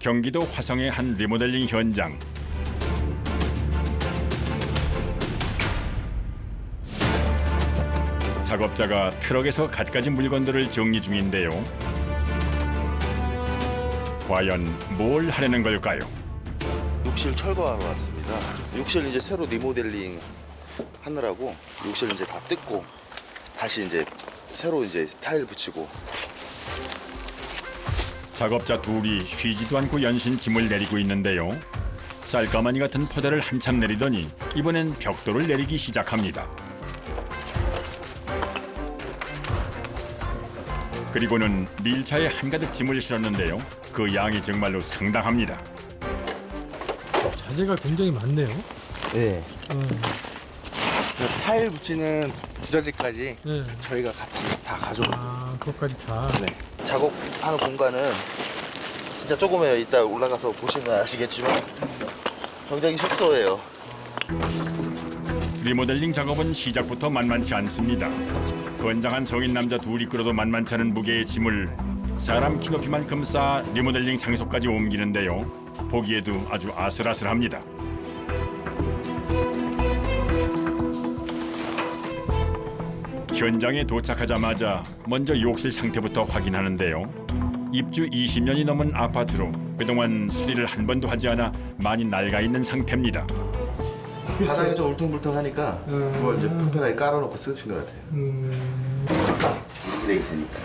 경기도 화성의 한 리모델링 현장. 작업자가 트럭에서 갖가지 물건들을 정리 중인데요. 과연 뭘 하려는 걸까요? 욕실 철거하러 왔습니다. 욕실 이제 새로 리모델링 하느라고 욕실 이제 다 뜯고 다시 이제 새로 이제 타일 붙이고. 작업자 둘이 쉬지도 않고 연신 짐을 내리고 있는데요. 쌀가마니 같은 포대를 한참 내리더니 이번엔 벽돌을 내리기 시작합니다. 그리고는 밀차에 한가득 짐을 실었는데요. 그 양이 정말로 상당합니다. 자재가 굉장히 많네요. 네. 타일 붙이는 부자재까지 네. 저희가 같이 다 가져옵니다. 아, 그것까지 다. 네. 작업하는 공간은 진짜 조금해요. 이따 올라가서 보시면 아시겠지만 굉장히 협소해요. 리모델링 작업은 시작부터 만만치 않습니다. 건장한 성인 남자 둘이 끌어도 만만치 않은 무게의 짐을 사람 키 높이만큼 쌓아 리모델링 장소까지 옮기는데요. 보기에도 아주 아슬아슬합니다. 현장에 도착하자마자 먼저 욕실 상태부터 확인하는데요. 입주 20년이 넘은 아파트로 그동안 수리를 한 번도 하지 않아 많이 낡아 있는 상태입니다. 바닥이 좀 울퉁불퉁하니까 그걸 이제 편편하게 깔아놓고 쓰신 것 같아요. 이렇게 돼 있으니까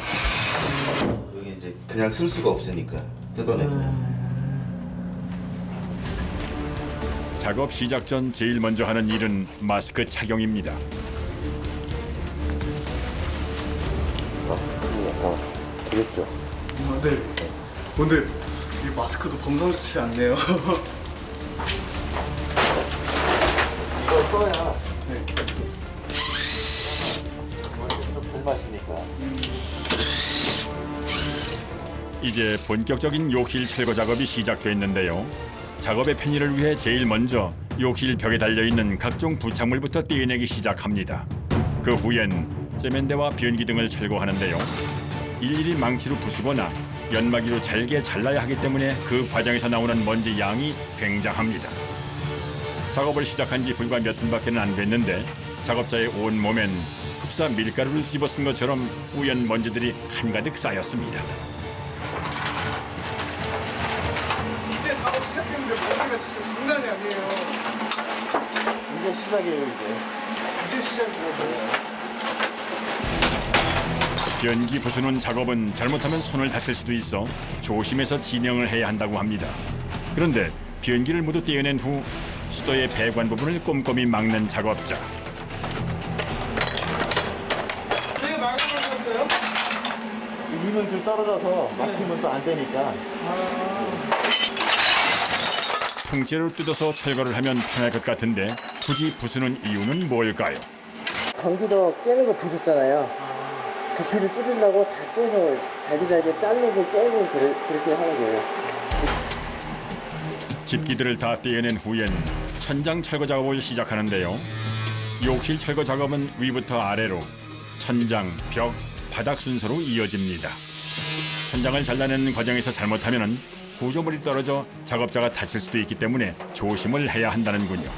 여기 이제 그냥 쓸 수가 없으니까 뜯어내고. 작업 시작 전 제일 먼저 하는 일은 마스크 착용입니다. 약간 그랬죠. 네. 근데 이 마스크도 범상치 않네요. 이걸 써야 네. 좀 불맛이니까. 이제 본격적인 욕실 철거 작업이 시작됐는데요. 작업의 편의를 위해 제일 먼저 욕실 벽에 달려있는 각종 부착물부터 떼어내기 시작합니다. 그 후엔 세면대와 변기 등을 철거하는데요. 일일이 망치로 부수거나 연마기로 잘게 잘라야 하기 때문에 그 과정에서 나오는 먼지 양이 굉장합니다. 작업을 시작한 지 불과 몇 분밖에 안 됐는데 작업자의 온 몸엔 흡사 밀가루를 뒤집어 쓴 것처럼 우연 먼지들이 한가득 쌓였습니다. 이제 작업 시작했는데 머리가 진짜 장난이 아니에요. 이제 시작이에요 이제 시작이거든요. 변기 부수는 작업은 잘못하면 손을 다칠 수도 있어 조심해서 진행을 해야 한다고 합니다. 그런데 변기를 모두 떼어낸 후 수도의 배관 부분을 꼼꼼히 막는 작업자. 되게 망가졌어요? 힘은 좀 떨어져서 막히면 또 안 되니까. 통째로 뜯어서 철거를 하면 편할 것 같은데 굳이 부수는 이유는 뭘까요? 경기도 깨는 거 보셨잖아요. 부피를 줄이려고 다 깨서 잘게 자르고 깨고 그렇게 하는 거예요. 집기들을 다 떼어낸 후엔 천장 철거 작업을 시작하는데요. 욕실 철거 작업은 위부터 아래로 천장, 벽, 바닥 순서로 이어집니다. 천장을 잘라내는 과정에서 잘못하면 구조물이 떨어져 작업자가 다칠 수도 있기 때문에 조심을 해야 한다는군요.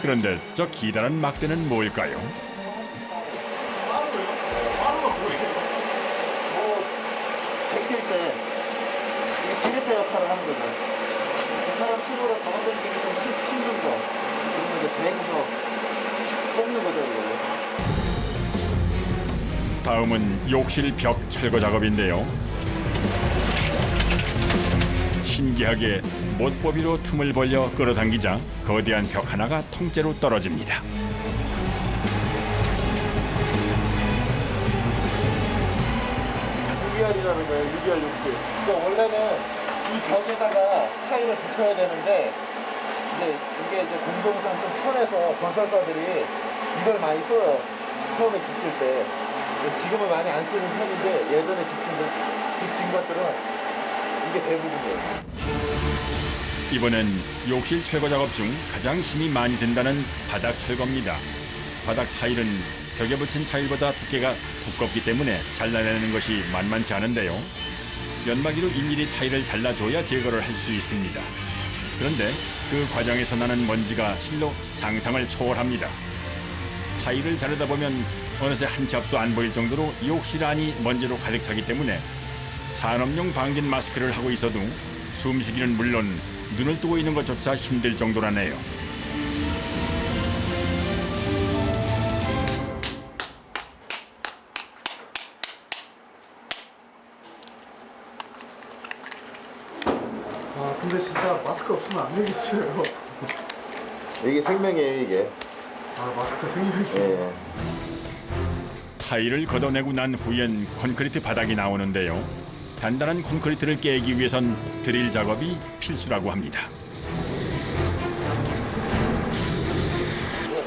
그런데 저 기다란 막대는 뭘까요? 제낄 때 이게 지렛대 역할을 하는 거죠. 그 사람 힘으로 잡아당기기 좀 힘든 거. 그러면 이제 배에서 뽑는 거죠, 이거. 다음은 욕실 벽 철거 작업인데요. 신기하게 못보비로 틈을 벌려 끌어당기자 거대한 벽 하나가 통째로 떨어집니다. 유리알이라는 거예요, 유리알 욕실. 그러니까 원래는 이 벽에다가 타일을 붙여야 되는데 이게 이제 공동상 좀 편해서 건설사들이 이걸 많이 써요. 처음에 집 질 때. 지금은 많이 안 쓰는 편인데 예전에 집 진 것들은 이게 대부분이에요. 이번엔 욕실 철거 작업 중 가장 힘이 많이 든다는 바닥 철거입니다. 바닥 타일은 벽에 붙인 타일보다 두께가 두껍기 때문에 잘라내는 것이 만만치 않은데요. 연마기로 일일이 타일을 잘라줘야 제거를 할 수 있습니다. 그런데 그 과정에서 나는 먼지가 실로 상상을 초월합니다. 타일을 자르다 보면 어느새 한 치 앞도 안 보일 정도로 욕실 안이 먼지로 가득 차기 때문에 산업용 방진 마스크를 하고 있어도 숨쉬기는 물론 눈을 뜨고 있는 것조차 힘들 정도라네요. 아 근데 진짜 마스크 없으면 안 되겠어요. 이게 생명이에요, 이게. 아 마스크 생명이죠. 예. 타일을 걷어내고 난 후엔 콘크리트 바닥이 나오는데요. 단단한 콘크리트를 깨기 위해선 드릴 작업이 필수라고 합니다.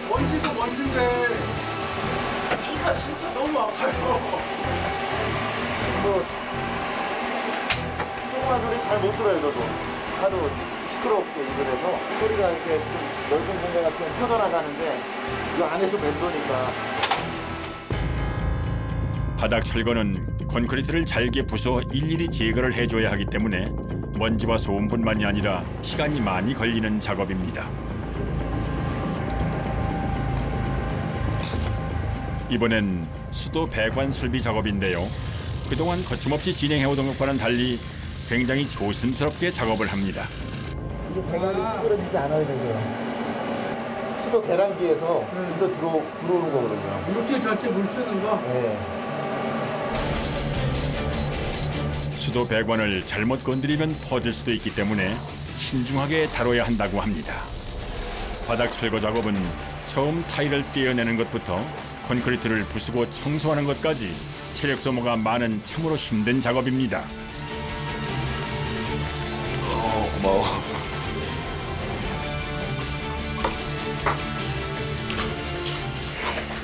먼지도 먼지인데 피가 진짜 너무 아파요. 뭐, 조그만 소리 잘 못 들어요, 저도. 하도 시끄럽게 일을 해서 소리가 이렇게 좀 넓은 공간가 좀 펴져나가는데 이 안에서 맴도니까. 바닥 철거는 콘크리트를 잘게 부숴 일일이 제거를 해줘야 하기 때문에 먼지와 소음뿐만이 아니라 시간이 많이 걸리는 작업입니다. 이번엔 수도 배관 설비 작업인데요. 그동안 거침없이 진행해오던 것과는 달리 굉장히 조심스럽게 작업을 합니다. 이게 배관이 찌그러지지 않아야 되고요. 수도 계량기에서 물도 들어오는 거거든요. 욕실 전체 물 쓰는 거. 네. 수도 배관을 잘못 건드리면 터질 수도 있기 때문에 신중하게 다뤄야 한다고 합니다. 바닥 철거 작업은 처음 타일을 떼어내는 것부터 콘크리트를 부수고 청소하는 것까지 체력 소모가 많은 참으로 힘든 작업입니다. 고마워.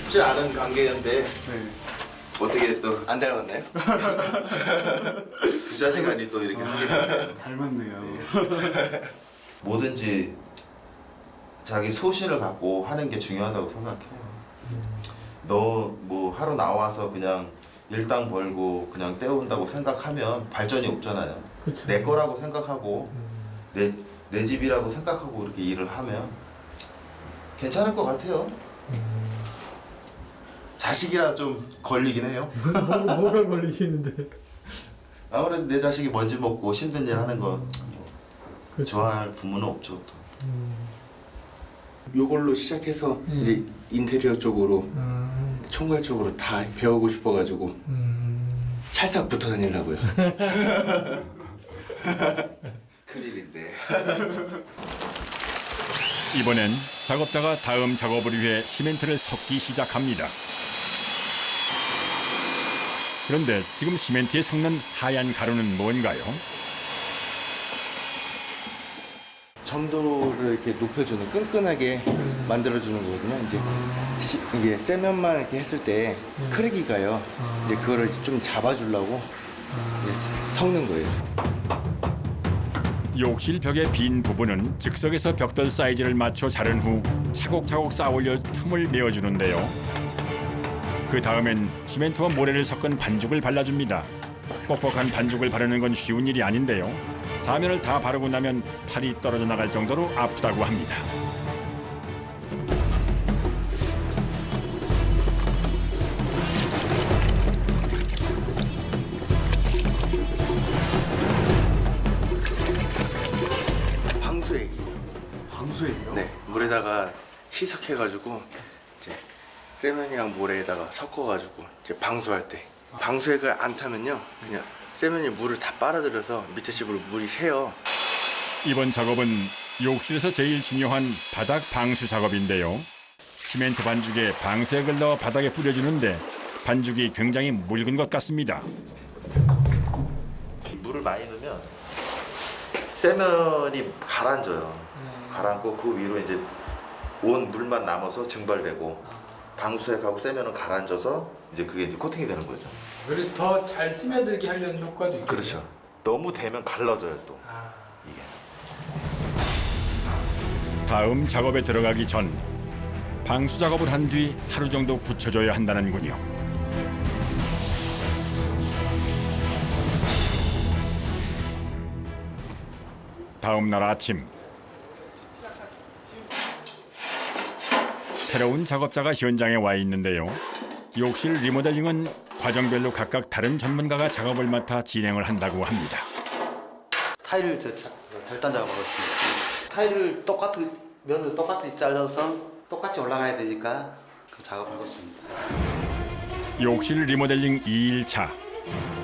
쉽지 않은 관계인데 어떻게 또 안 닮았나요? 부자지간이 또 이렇게 하게 되네요. 닮았네요. 뭐든지 자기 소신을 갖고 하는 게 중요하다고 생각해요. 너 뭐 하루 나와서 그냥 일당 벌고 그냥 때운다고 생각하면 발전이 없잖아요. 그쵸. 내 거라고 생각하고 내 집이라고 생각하고 이렇게 일을 하면 괜찮을 것 같아요. 자식이라 좀 걸리긴 해요. 뭐가 걸리시는데? 아무래도 내 자식이 먼지 먹고 힘든 일 하는 거 그쵸. 좋아할 부모는 없죠. 또. 요걸로 시작해서 이제 인테리어 쪽으로 총괄 쪽으로 다 배우고 싶어가지고 찰싹 붙어 다니려고요. 큰일인데. 이번엔 작업자가 다음 작업을 위해 시멘트를 섞기 시작합니다. 그런데 지금 시멘트에 섞는 하얀 가루는 뭔가요? 점도를 이렇게 높여주는 끈끈하게 만들어주는 거거든요. 이제 이게 세면만 이렇게 했을 때 크랙이 가요. 이제 그거를 좀 잡아주려고 이제 섞는 거예요. 욕실 벽의 빈 부분은 즉석에서 벽돌 사이즈를 맞춰 자른 후 차곡차곡 쌓아올려 틈을 메워주는데요. 그 다음엔 시멘트와 모래를 섞은 반죽을 발라줍니다. 뻑뻑한 반죽을 바르는 건 쉬운 일이 아닌데요. 사면을 다 바르고 나면 팔이 떨어져 나갈 정도로 아프다고 합니다. 방수액이요? 네, 물에다가 희석해가지고 이제 세면이랑 모래에다가 섞어가지고 이제 방수할 때 방수액을 안 타면요 그냥 세면이 물을 다 빨아들여서 밑에 집으로 물이 새요. 이번 작업은 욕실에서 제일 중요한 바닥 방수 작업인데요. 시멘트 반죽에 방수액을 넣어 바닥에 뿌려주는데 반죽이 굉장히 묽은 것 같습니다. 물을 많이 넣으면 세면이 가라앉아요. 가라앉고 그 위로 이제 온 물만 남아서 증발되고 방수액하고 세면은 가라앉아서 이제 그게 이제 코팅이 되는 거죠. 그리고 더 잘 스며들게 하려는 효과도 있고. 그렇죠. 너무 되면 갈라져요 또. 이게. 다음 작업에 들어가기 전 방수 작업을 한 뒤 하루 정도 굳혀줘야 한다는군요. 다음 날 아침, 새로운 작업자가 현장에 와 있는데요. 욕실 리모델링은 과정별로 각각 다른 전문가가 작업을 맡아 진행을 한다고 합니다. 타일을 절단 작업하고 있습니다. 타일을 면을 똑같이 잘라서 똑같이 올라가야 되니까 그 작업하고 있습니다. 욕실 리모델링 2일차.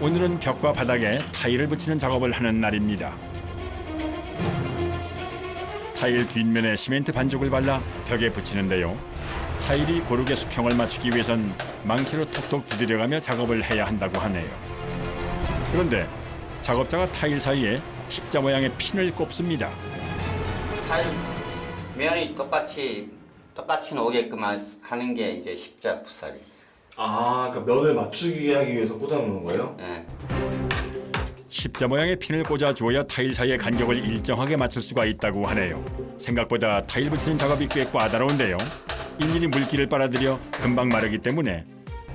오늘은 벽과 바닥에 타일을 붙이는 작업을 하는 날입니다. 타일 뒷면에 시멘트 반죽을 발라 벽에 붙이는데요. 타일이 고르게 수평을 맞추기 위해선 망치로 톡톡 두드려가며 작업을 해야 한다고 하네요. 그런데 작업자가 타일 사이에 십자 모양의 핀을 꼽습니다. 타일 면이 똑같이 오게끔 하는 게 이제 십자 부살이. 아, 그러니까 면을 맞추기 하기 위해서 꽂아놓는 거예요? 예. 십자 모양의 핀을 꽂아주어야 타일 사이의 간격을 일정하게 맞출 수가 있다고 하네요. 생각보다 타일 붙이는 작업이 꽤 까다로운데요. 일일이 물기를 빨아들여 금방 마르기 때문에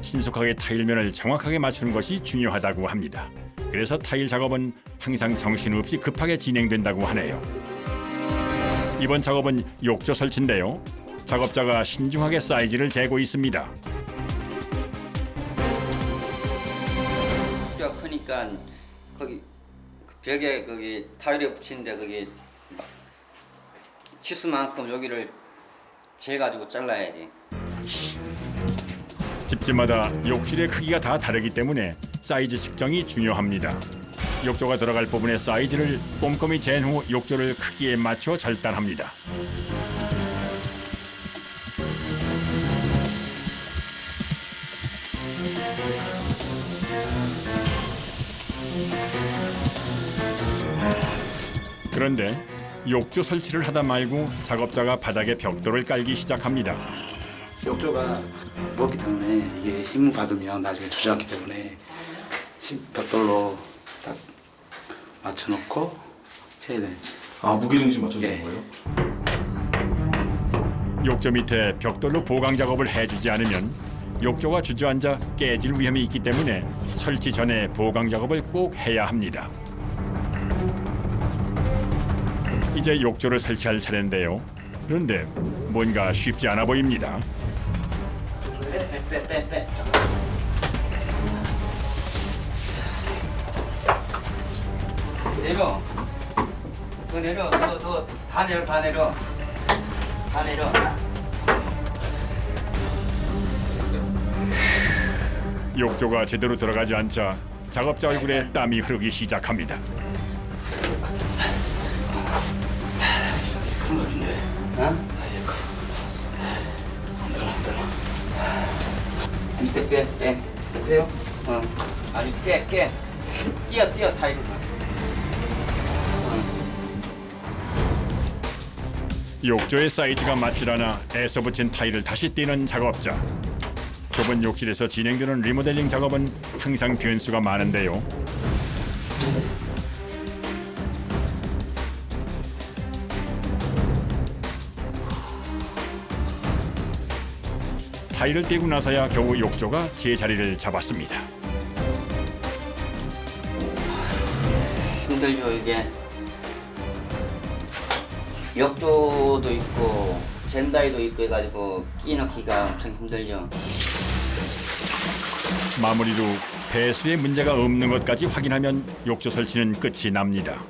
신속하게 타일면을 정확하게 맞추는 것이 중요하다고 합니다. 그래서 타일 작업은 항상 정신없이 급하게 진행된다고 하네요. 이번 작업은 욕조 설치인데요. 작업자가 신중하게 사이즈를 재고 있습니다. 뼈 크니까 거기 그 벽에 거기 타일에 붙이는데 거기 막 치수만큼 여기를 재가지고 잘라야지. 집집마다 욕실의 크기가 다 다르기 때문에 사이즈 측정이 중요합니다. 욕조가 들어갈 부분의 사이즈를 꼼꼼히 잰 후 욕조를 크기에 맞춰 절단합니다. 그런데 욕조 설치를 하다 말고 작업자가 바닥에 벽돌을 깔기 시작합니다. 욕조가 무겁기 때문에 이게 힘을 받으면 나중에 주저앉기 때문에 벽돌로 딱 맞춰놓고 해야 돼. 아, 무게중심 맞춰주는 예. 거예요? 욕조 밑에 벽돌로 보강 작업을 해주지 않으면 욕조가 주저앉아 깨질 위험이 있기 때문에 설치 전에 보강 작업을 꼭 해야 합니다. 이제 욕조를 설치할 차례인데요. 그런데 뭔가 쉽지 않아 보입니다. 빼. 내려. 더 내려. 더 다 내려. 욕조가 제대로 들어가지 않자 작업자 얼굴에 땀이 흐르기 시작합니다. 큰 거 같은데. 어? 밑에 빼. 빼요? 어. 아니 빼. 뛰어 타일. 욕조의 사이즈가 맞질 않아 애써 붙인 타일을 다시 떼는 작업자. 좁은 욕실에서 진행되는 리모델링 작업은 항상 변수가 많은데요. 타일을 떼고 나서야 겨우 욕조가 제자리를 잡았습니다. 힘들죠 이게. 욕조도 있고 젠다이도 있고 해가지고 끼 넣기가 엄청 힘들죠. 마무리로 배수에 문제가 없는 것까지 확인하면 욕조 설치는 끝이 납니다.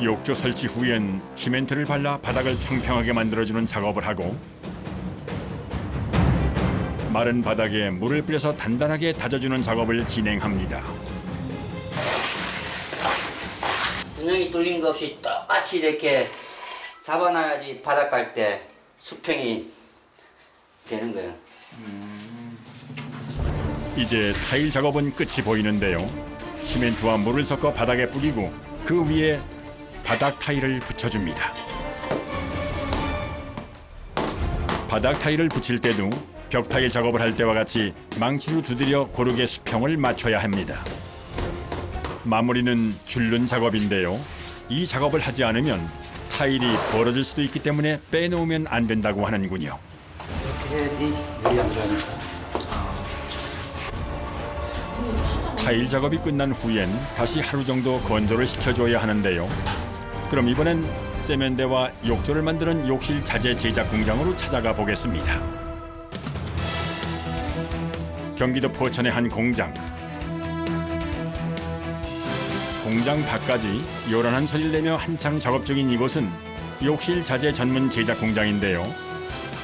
욕조 설치 후엔 시멘트를 발라 바닥을 평평하게 만들어주는 작업을 하고 마른 바닥에 물을 뿌려서 단단하게 다져주는 작업을 진행합니다. 분명히 뚫린 거 없이 똑같이 이렇게 잡아놔야지 바닥 깔 때 수평이 되는 거예요. 이제 타일 작업은 끝이 보이는데요. 시멘트와 물을 섞어 바닥에 뿌리고 그 위에 바닥 타일을 붙여줍니다. 바닥 타일을 붙일 때도 벽 타일 작업을 할 때와 같이 망치로 두드려 고르게 수평을 맞춰야 합니다. 마무리는 줄눈 작업인데요. 이 작업을 하지 않으면 타일이 벌어질 수도 있기 때문에 빼놓으면 안 된다고 하는군요. 이렇게 해야지 물이 안 들어가니까. 타일 작업이 끝난 후엔 다시 하루 정도 건조를 시켜줘야 하는데요. 그럼 이번엔 세면대와 욕조를 만드는 욕실 자재 제작 공장으로 찾아가 보겠습니다. 경기도 포천의 한 공장. 공장 밖까지 요란한 소리를 내며 한창 작업 중인 이곳은 욕실 자재 전문 제작 공장인데요.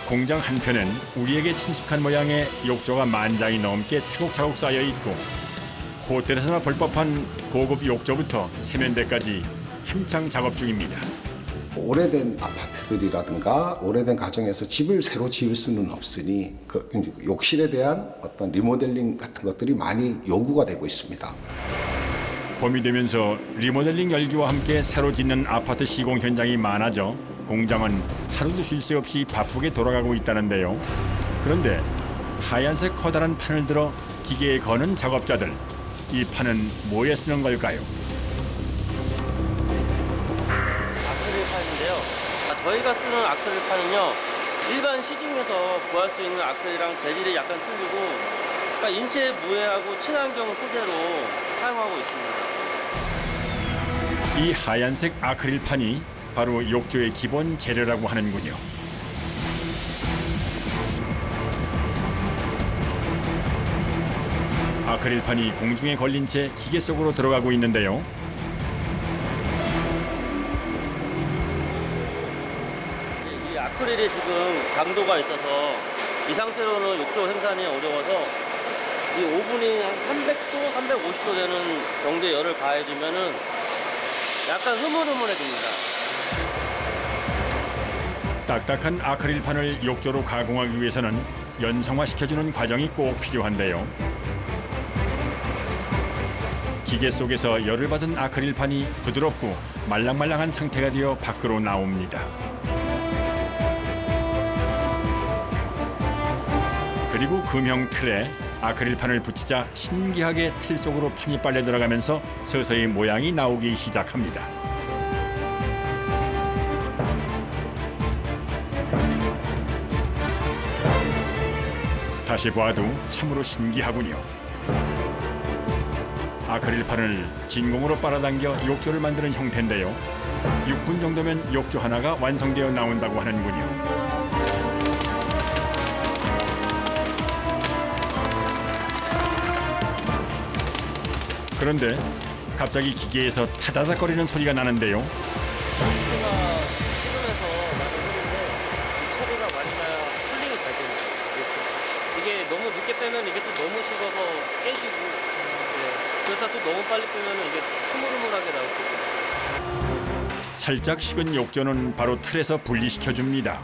공장 한편엔 우리에게 친숙한 모양의 욕조가 10,000장이 넘게 차곡차곡 쌓여 있고 호텔에서나 볼 법한 고급 욕조부터 세면대까지 한창 작업 중입니다. 오래된 아파트들이라든가 오래된 가정에서 집을 새로 지을 수는 없으니 그 욕실에 대한 어떤 리모델링 같은 것들이 많이 요구가 되고 있습니다. 봄이 되면서 리모델링 열기와 함께 새로 짓는 아파트 시공 현장이 많아져 공장은 하루도 쉴 새 없이 바쁘게 돌아가고 있다는데요. 그런데 하얀색 커다란 판을 들어 기계에 거는 작업자들. 이 판은 뭐에 쓰는 걸까요? 아크릴판인데요. 저희가 쓰는 아크릴판은요, 일반 시중에서 구할 수 있는 아크릴이랑 재질이 약간 틀리고, 그러니까 인체 무해하고 친환경 소재로 사용하고 있습니다. 이 하얀색 아크릴판이 바로 욕조의 기본 재료라고 하는군요. 아크릴판이 공중에 걸린 채 기계 속으로 들어가고 있는데요. 이 아크릴이 지금 강도가 있어서 이 상태로는 욕조 생산이 어려워서 이 오븐이 한 300도, 350도 되는 정도의 열을 가해주면은 약간 흐물흐물해집니다. 딱딱한 아크릴판을 욕조로 가공하기 위해서는 연성화시켜주는 과정이 꼭 필요한데요. 기계 속에서 열을 받은 아크릴판이 부드럽고 말랑말랑한 상태가 되어 밖으로 나옵니다. 그리고 금형 틀에 아크릴판을 붙이자 신기하게 틀 속으로 판이 빨려 들어가면서 서서히 모양이 나오기 시작합니다. 다시 봐도 참으로 신기하군요. 아크릴판을 진공으로 빨아당겨 욕조를 만드는 형태인데요. 6분 정도면 욕조 하나가 완성되어 나온다고 하는군요. 그런데 갑자기 기계에서 타다닥거리는 소리가 나는데요. 기계가 시름해서 나는 소리인데 이 소리가 많이 나야 쿨링이 잘 됩니다. 이게 너무 늦게 빼면 이게 또 너무 식어서 깨지고 그렇다 또 너무 빨리 빼면 이게 흐물흐물하게 나올 거예요. 살짝 식은 욕조는 바로 틀에서 분리시켜줍니다.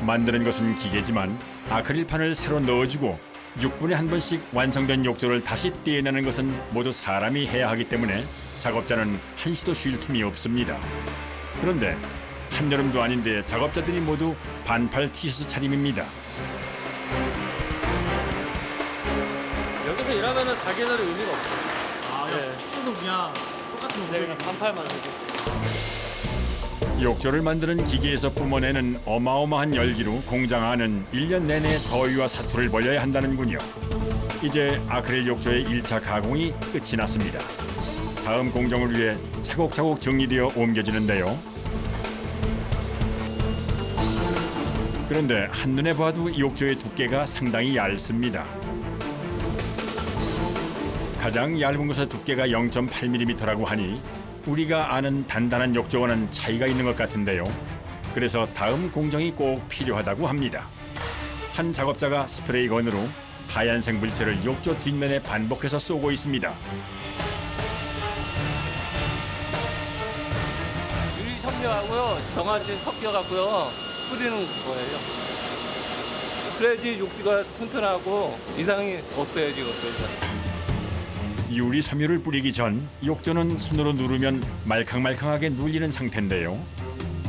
만드는 것은 기계지만 아크릴판을 새로 넣어주고 6분에 한 번씩 완성된 욕조를 다시 떼어내는 것은 모두 사람이 해야 하기 때문에 작업자는 한시도 쉴 틈이 없습니다. 그런데 한여름도 아닌데 작업자들이 모두 반팔 티셔츠 차림입니다. 여기서 일하면은 사계절의 의미가 없어요. 아, 네. 계속 그냥 똑같은 네, 그냥 반팔만 해도. 욕조를 만드는 기계에서 뿜어내는 어마어마한 열기로 공장 안은 1년 내내 더위와 사투를 벌여야 한다는군요. 이제 아크릴 욕조의 1차 가공이 끝이 났습니다. 다음 공정을 위해 차곡차곡 정리되어 옮겨지는데요. 그런데 한눈에 봐도 욕조의 두께가 상당히 얇습니다. 가장 얇은 곳의 두께가 0.8mm라고 하니 우리가 아는 단단한 욕조와는 차이가 있는 것 같은데요. 그래서 다음 공정이 꼭 필요하다고 합니다. 한 작업자가 스프레이건으로 하얀색 물체를 욕조 뒷면에 반복해서 쏘고 있습니다. 유리 섬유하고요, 정화제 섞여갖고요, 뿌리는 거예요. 그래야지 욕조가 튼튼하고 이상이 없어요, 지금. 유리 섬유를 뿌리기 전 욕조는 손으로 누르면 말캉말캉하게 눌리는 상태인데요.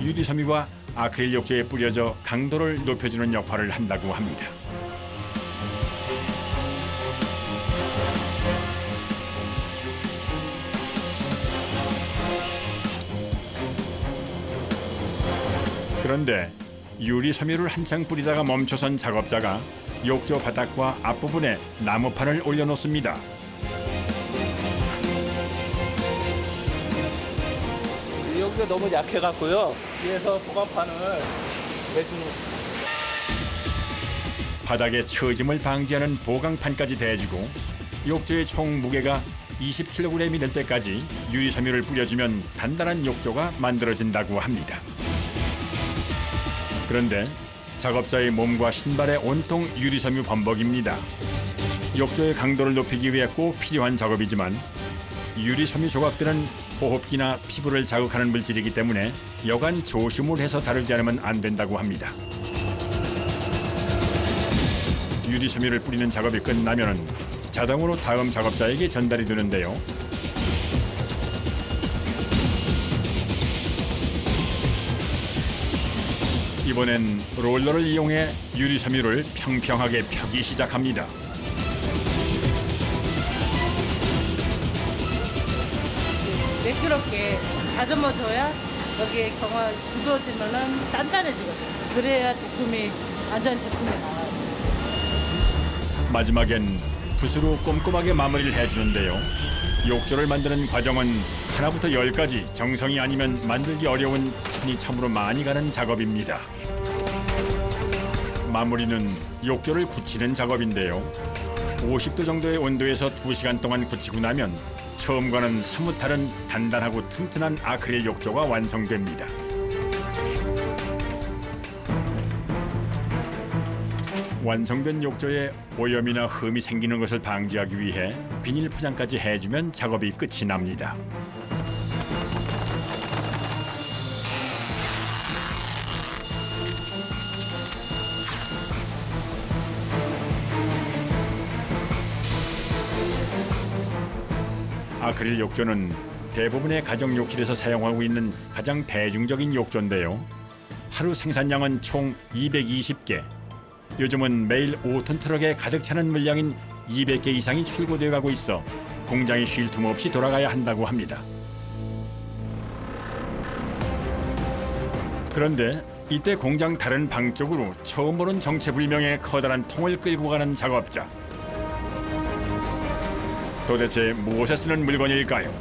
유리 섬유가 아크릴 욕조에 뿌려져 강도를 높여주는 역할을 한다고 합니다. 그런데 유리 섬유를 한창 뿌리다가 멈춰선 작업자가 욕조 바닥과 앞부분에 나무판을 올려놓습니다. 여기가 너무 약해갖고요. 위에서 보강판을 내주는. 바닥에 처짐을 방지하는 보강판까지 대주고 욕조의 총 무게가 20kg이 될 때까지 유리 섬유를 뿌려주면 단단한 욕조가 만들어진다고 합니다. 그런데 작업자의 몸과 신발에 온통 유리 섬유 범벅입니다. 욕조의 강도를 높이기 위해 꼭 필요한 작업이지만 유리 섬유 조각들은 호흡기나 피부를 자극하는 물질이기 때문에 여간 조심을 해서 다루지 않으면 안 된다고 합니다. 유리 섬유를 뿌리는 작업이 끝나면 자동으로 다음 작업자에게 전달이 되는데요. 이번엔 롤러를 이용해 유리 섬유를 평평하게 펴기 시작합니다. 매끄럽게 다듬어줘야 여기에 경화 굳어지면은 단단해지거든요. 그래야 제품이 완전 제품이 나와요. 마지막엔 붓으로 꼼꼼하게 마무리를 해주는데요. 욕조를 만드는 과정은 하나부터 10까지 정성이 아니면 만들기 어려운 손이 참으로 많이 가는 작업입니다. 마무리는 욕조를 굳히는 작업인데요. 50도 정도의 온도에서 2시간 동안 굳히고 나면 처음과는 사뭇 다른 단단하고 튼튼한 아크릴 욕조가 완성됩니다. 완성된 욕조에 오염이나 흠이 생기는 것을 방지하기 위해 비닐 포장까지 해주면 작업이 끝이 납니다. 아크릴 욕조는 대부분의 가정 욕실에서 사용하고 있는 가장 대중적인 욕조인데요. 하루 생산량은 총 220개. 요즘은 매일 5톤 트럭에 가득 차는 물량인 200개 이상이 출고되어 가고 있어 공장이 쉴 틈 없이 돌아가야 한다고 합니다. 그런데 이때 공장 다른 방 쪽으로 처음 보는 정체불명의 커다란 통을 끌고 가는 작업자. 도대체 무엇에 쓰는 물건일까요?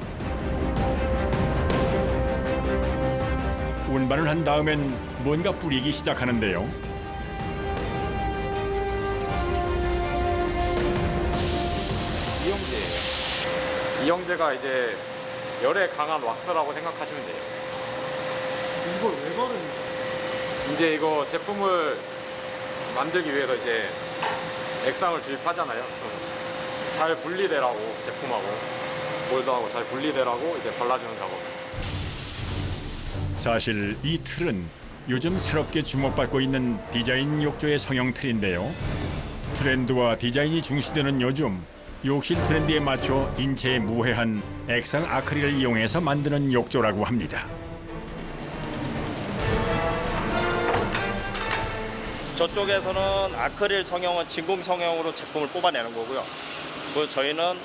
운반을 한 다음엔 뭔가 뿌리기 시작하는데요. 이영재가 이제 열에 강한 왁스라고 생각하시면 돼요. 이걸 왜 바르는 이제 이거 제품을 만들기 위해서 이제 액상을 주입하잖아요. 잘 분리되라고 제품하고 몰드하고 잘 분리되라고 이제 발라주는 작업. 사실 이 틀은 요즘 새롭게 주목받고 있는 디자인 욕조의 성형 틀인데요. 트렌드와 디자인이 중시되는 요즘 욕실 트렌드에 맞춰 인체에 무해한 액상 아크릴을 이용해서 만드는 욕조라고 합니다. 저쪽에서는 아크릴 성형은 진공 성형으로 제품을 뽑아내는 거고요. 그리고 저희는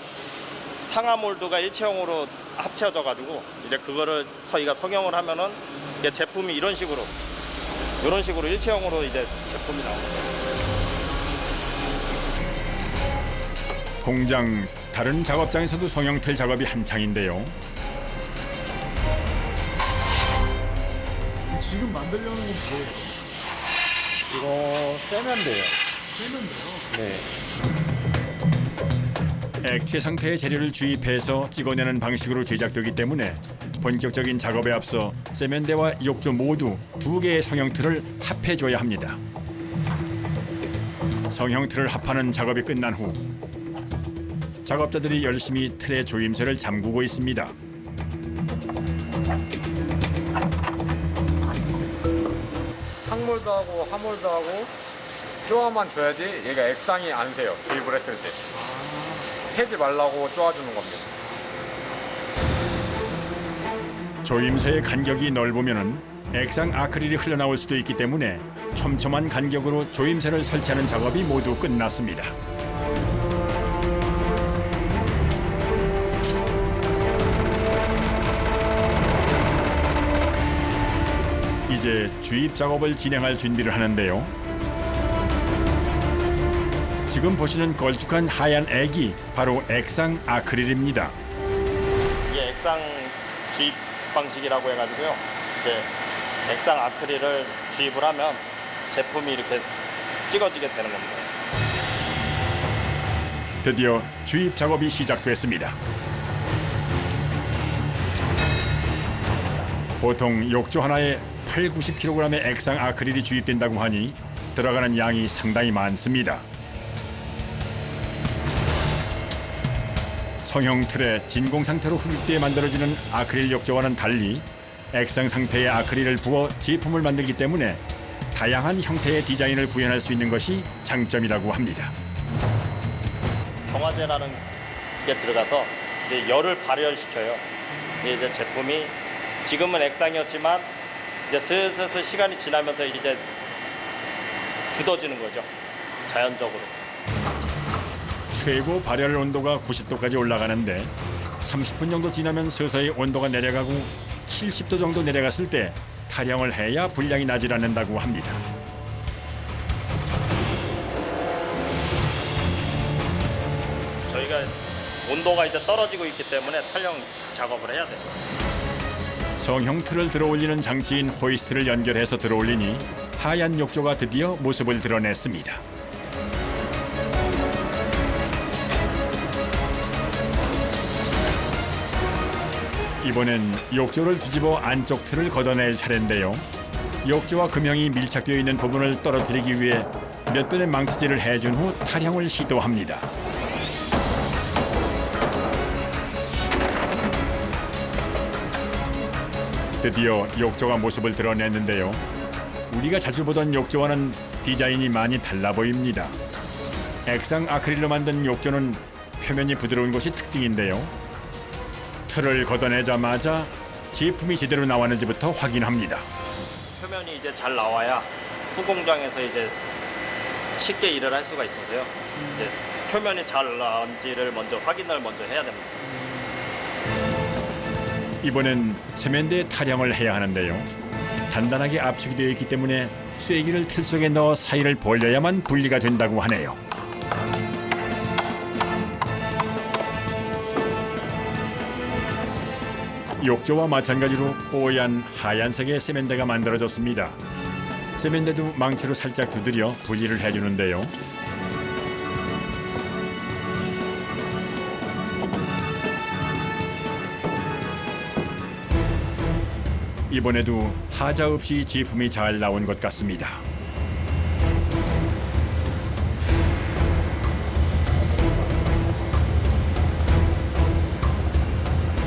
상하 몰드가 일체형으로 합쳐져 가지고 이제 그거를 저희가 성형을 하면은 이게 제품이 이런 식으로 일체형으로 이제 제품이 나옵니다. 공장 다른 작업장에서도 성형틀 작업이 한창인데요. 지금 만들려는 건 뭐예요? 이거 세면대요. 세면대요? 네. 액체 상태의 재료를 주입해서 찍어내는 방식으로 제작되기 때문에 본격적인 작업에 앞서 세면대와 욕조 모두 2개의 성형틀을 합해줘야 합니다. 성형틀을 합하는 작업이 끝난 후 작업자들이 열심히 틀의 조임새를 잠그고 있습니다. 상몰드하고 하몰드하고 쪼아만 줘야지 얘가 액상이 안 새요. 주입을 했을 때. 패지 말라고 쪼아주는 겁니다. 조임새의 간격이 넓으면 액상 아크릴이 흘러나올 수도 있기 때문에 촘촘한 간격으로 조임새를 설치하는 작업이 모두 끝났습니다. 이제 주입 작업을 진행할 준비를 하는데요. 지금 보시는 걸쭉한 하얀 액이 바로 액상 아크릴입니다. 이게 액상 주입 방식이라고 해가지고요. 이제 액상 아크릴을 주입을 하면 제품이 이렇게 찍어지게 되는 겁니다. 드디어 주입 작업이 시작됐습니다. 보통 욕조 하나에 80-90kg의 액상 아크릴이 주입된다고 하니 들어가는 양이 상당히 많습니다. 성형 틀에 진공 상태로 흡입되어 만들어지는 아크릴 욕조와는 달리 액상 상태의 아크릴을 부어 제품을 만들기 때문에 다양한 형태의 디자인을 구현할 수 있는 것이 장점이라고 합니다. 정화제라는 게 들어가서 이제 열을 발열시켜요. 이제 제품이 지금은 액상이었지만 이제 슬슬 시간이 지나면서 이제 굳어지는 거죠. 자연적으로. 최고 발열 온도가 90도까지 올라가는데 30분 정도 지나면 서서히 온도가 내려가고 70도 정도 내려갔을 때 타령을 해야 분량이 나질 않는다고 합니다. 저희가 온도가 이제 떨어지고 있기 때문에 탈령 작업을 해야 돼요. 성형 틀을 들어올리는 장치인 호이스트를 연결해서 들어올리니 하얀 욕조가 드디어 모습을 드러냈습니다. 이번엔 욕조를 뒤집어 안쪽 틀을 걷어낼 차례인데요. 욕조와 금형이 밀착되어 있는 부분을 떨어뜨리기 위해 몇 번의 망치질을 해준 후 타령을 시도합니다. 드디어 욕조가 모습을 드러냈는데요. 우리가 자주 보던 욕조와는 디자인이 많이 달라 보입니다. 액상 아크릴로 만든 욕조는 표면이 부드러운 것이 특징인데요. 틀을 걷어내자마자 제품이 제대로 나왔는지부터 확인합니다. 표면이 이제 잘 나와야 후공장에서 이제 쉽게 일을 할 수가 있어서요. 이제 표면이 잘 나온지를 확인을 먼저 해야 됩니다. 이번엔 세면대 타령을 해야 하는데요. 단단하게 압축이 되어 있기 때문에 쐐기를 틀 속에 넣어 사이를 벌려야만 분리가 된다고 하네요. 욕조와 마찬가지로 뽀얀 하얀색의 세면대가 만들어졌습니다. 세면대도 망치로 살짝 두드려 분리를 해주는데요. 이번에도 하자 없이 제품이 잘 나온 것 같습니다.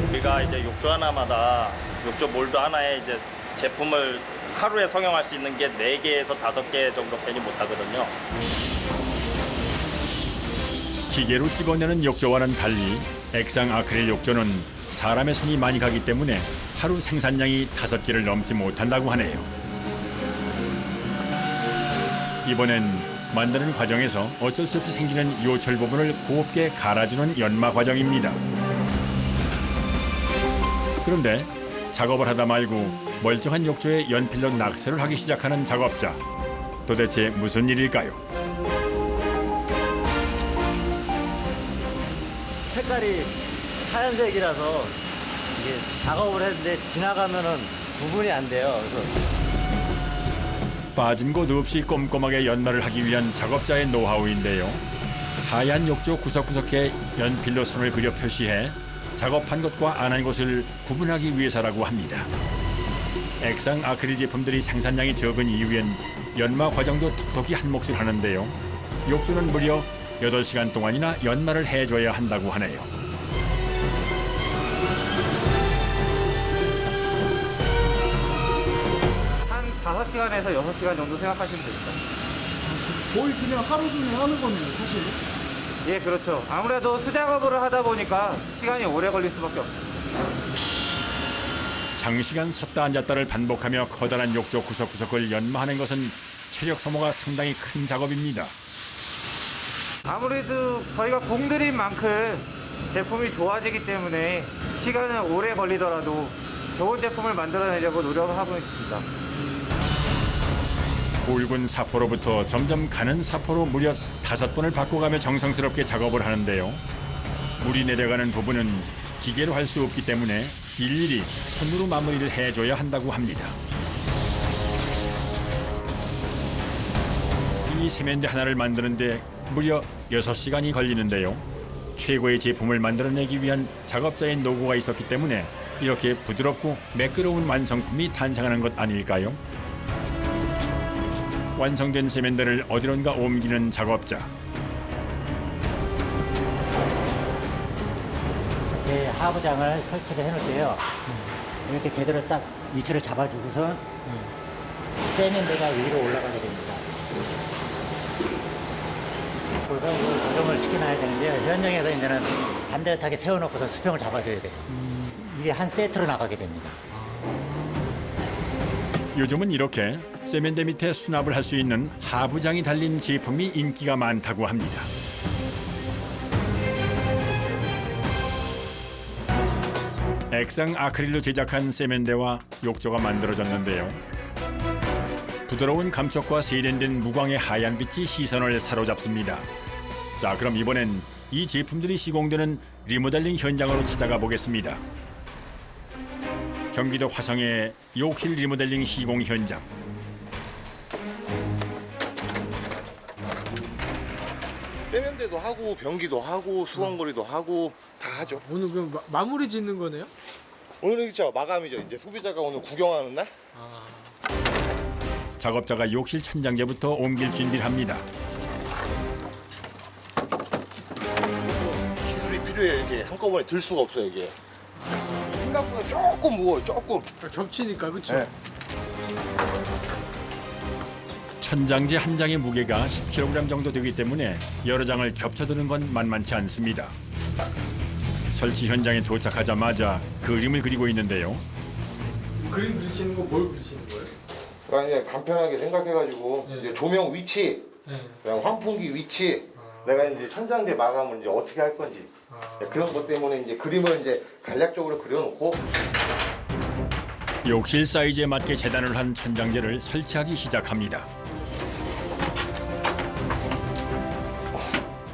우리가 이제 욕조 하나마다 욕조 몰드 하나에 이제 제품을 하루에 성형할 수 있는 게 4개에서 5개 정도밖에 못 하거든요. 기계로 집어내는 욕조와는 달리 액상 아크릴 욕조는 사람의 손이 많이 가기 때문에 하루 생산량이 5개를 넘지 못한다고 하네요. 이번엔 만드는 과정에서 어쩔 수 없이 생기는 요철 부분을 곱게 갈아주는 연마 과정입니다. 그런데 작업을 하다 말고 멀쩡한 욕조에 연필로 낙서를 하기 시작하는 작업자. 도대체 무슨 일일까요? 색깔이 하얀색이라서 이게 작업을 했는데 지나가면은 구분이 안 돼요. 그래서 빠진 곳 없이 꼼꼼하게 연마를 하기 위한 작업자의 노하우인데요. 하얀 욕조 구석구석에 연필로 선을 그려 표시해 작업한 것과 안 한 것을 구분하기 위해서라고 합니다. 액상 아크릴 제품들이 생산량이 적은 이유엔 연마 과정도 톡톡히 한 몫을 하는데요. 욕조는 무려 8시간 동안이나 연마를 해줘야 한다고 하네요. 한 5시간에서 6시간 정도 생각하시면 됩니다. 거의 그냥 하루 중에 하는 거네요, 사실. 예, 그렇죠. 아무래도 수작업을 하다 보니까 시간이 오래 걸릴 수밖에 없어요. 장시간 섰다 앉았다를 반복하며 커다란 욕조 구석구석을 연마하는 것은 체력 소모가 상당히 큰 작업입니다. 아무래도 저희가 공들인 만큼 제품이 좋아지기 때문에 시간은 오래 걸리더라도 좋은 제품을 만들어내려고 노력을 하고 있습니다. 굵은 사포로부터 점점 가는 사포로 무려 5번을 바꿔가며 정성스럽게 작업을 하는데요. 물이 내려가는 부분은 기계로 할 수 없기 때문에 일일이 손으로 마무리를 해줘야 한다고 합니다. 이 세면대 하나를 만드는데 무려 6시간이 걸리는데요. 최고의 제품을 만들어내기 위한 작업자의 노고가 있었기 때문에 이렇게 부드럽고 매끄러운 완성품이 탄생하는 것 아닐까요? 완성된 세면대를 어디론가 옮기는 작업자. 네, 하부장을 설치를 해놓을게요. 이렇게 제대로 딱 위치를 잡아주고서 세면대가 위로 올라가게 됩니다. 그래서 이걸 고정을 시켜놔야 되는데요. 현장에서 이제는 반듯하게 세워놓고서 수평을 잡아줘야 돼요. 이게 한 세트로 나가게 됩니다. 요즘은 이렇게 세면대 밑에 수납을 할 수 있는 하부장이 달린 제품이 인기가 많다고 합니다. 액상 아크릴로 제작한 세면대와 욕조가 만들어졌는데요. 부드러운 감촉과 세련된 무광의 하얀 빛이 시선을 사로잡습니다. 자, 그럼 이번엔 이 제품들이 시공되는 리모델링 현장으로 찾아가 보겠습니다. 경기도 화성의 욕실 리모델링 시공 현장. 세면대도 하고 변기도 하고 수건거리도 하고 다 하죠. 오늘 그럼 마무리 짓는 거네요? 오늘은 그쵸, 마감이죠. 이제 소비자가 오늘 구경하는 날. 작업자가 욕실 천장재부터 옮길 준비를 합니다. 기술이 필요해. 이렇게 한꺼번에 들 수가 없어요, 이게. 생각보다 조금 무거워요, 조금. 겹치니까, 그쵸? 네. 천장재 한 장의 무게가 10kg 정도 되기 때문에 여러 장을 겹쳐두는 건 만만치 않습니다. 설치 현장에 도착하자마자 그림을 그리고 있는데요. 그림 그리시는 거 뭘 그리시는 거예요? 그러니까 이제 간편하게 생각해가지고 이제 조명 위치, 그냥 환풍기 위치, 내가 이제 천장재 마감을 이제 어떻게 할 건지 그런 것 때문에 이제 그림을 이제 간략적으로 그려놓고 욕실 사이즈에 맞게 재단을 한 천장재를 설치하기 시작합니다.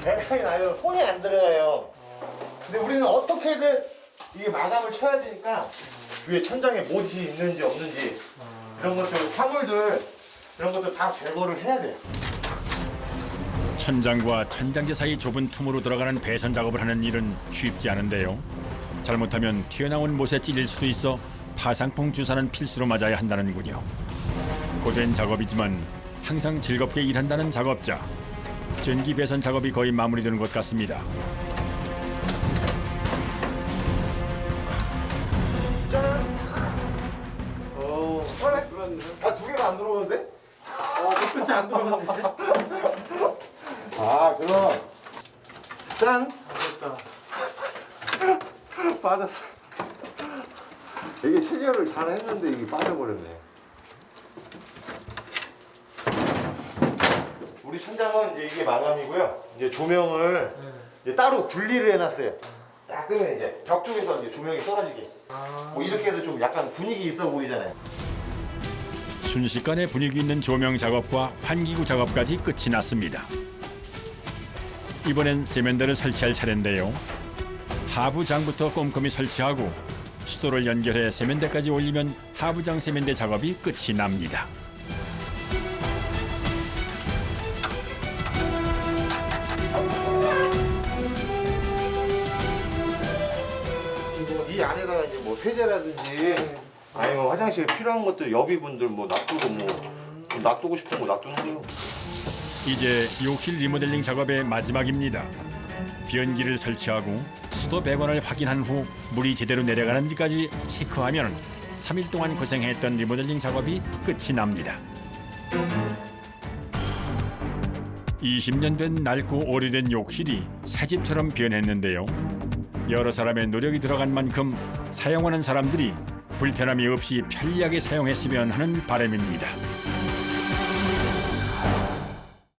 대강이 나요. 손이 안 들어가요. 근데 우리는 어떻게든 이게 마감을 쳐야 되니까 위에 천장에 못이 있는지 없는지 그런 것들, 화물들 이런 것들 다 제거를 해야 돼요. 천장과 천장재 사이 좁은 틈으로 들어가는 배선 작업을 하는 일은 쉽지 않은데요. 잘못하면 튀어나온 못에 찔릴 수도 있어 파상풍 주사는 필수로 맞아야 한다는군요. 고된 작업이지만 항상 즐겁게 일한다는 작업자. 전기 배선 작업이 거의 마무리되는 것 같습니다. 아, 두 개가 안 들어오는데? 끝이 안 들어갔는데? 아, 그럼 짠! 빠졌어. 이게 체결을 잘 했는데 이게 빠져버렸네. 우리 천장은 이제 이게 마감이고요. 이제 조명을 이제 따로 분리를 해놨어요. 딱 끄면 이제 벽 쪽에서 이제 조명이 떨어지게. 뭐 이렇게 해서 좀 약간 분위기 있어 보이잖아요. 순식간에 분위기 있는 조명 작업과 환기구 작업까지 끝이 났습니다. 이번엔 세면대를 설치할 차례인데요. 하부장부터 꼼꼼히 설치하고 수도를 연결해 세면대까지 올리면 하부장 세면대 작업이 끝이 납니다. 이 안에다가 이제 뭐 세제라든지 아니면 화장실에 필요한 것들 여비분들 뭐 놔두고 뭐 놔두고 싶은 거 놔두는 거요. 이제 욕실 리모델링 작업의 마지막입니다. 변기를 설치하고 수도 배관을 확인한 후 물이 제대로 내려가는지까지 체크하면 3일 동안 고생했던 리모델링 작업이 끝이 납니다. 20년 된 낡고 오래된 욕실이 새집처럼 변했는데요. 여러 사람의 노력이 들어간 만큼 사용하는 사람들이 불편함이 없이 편리하게 사용했으면 하는 바람입니다.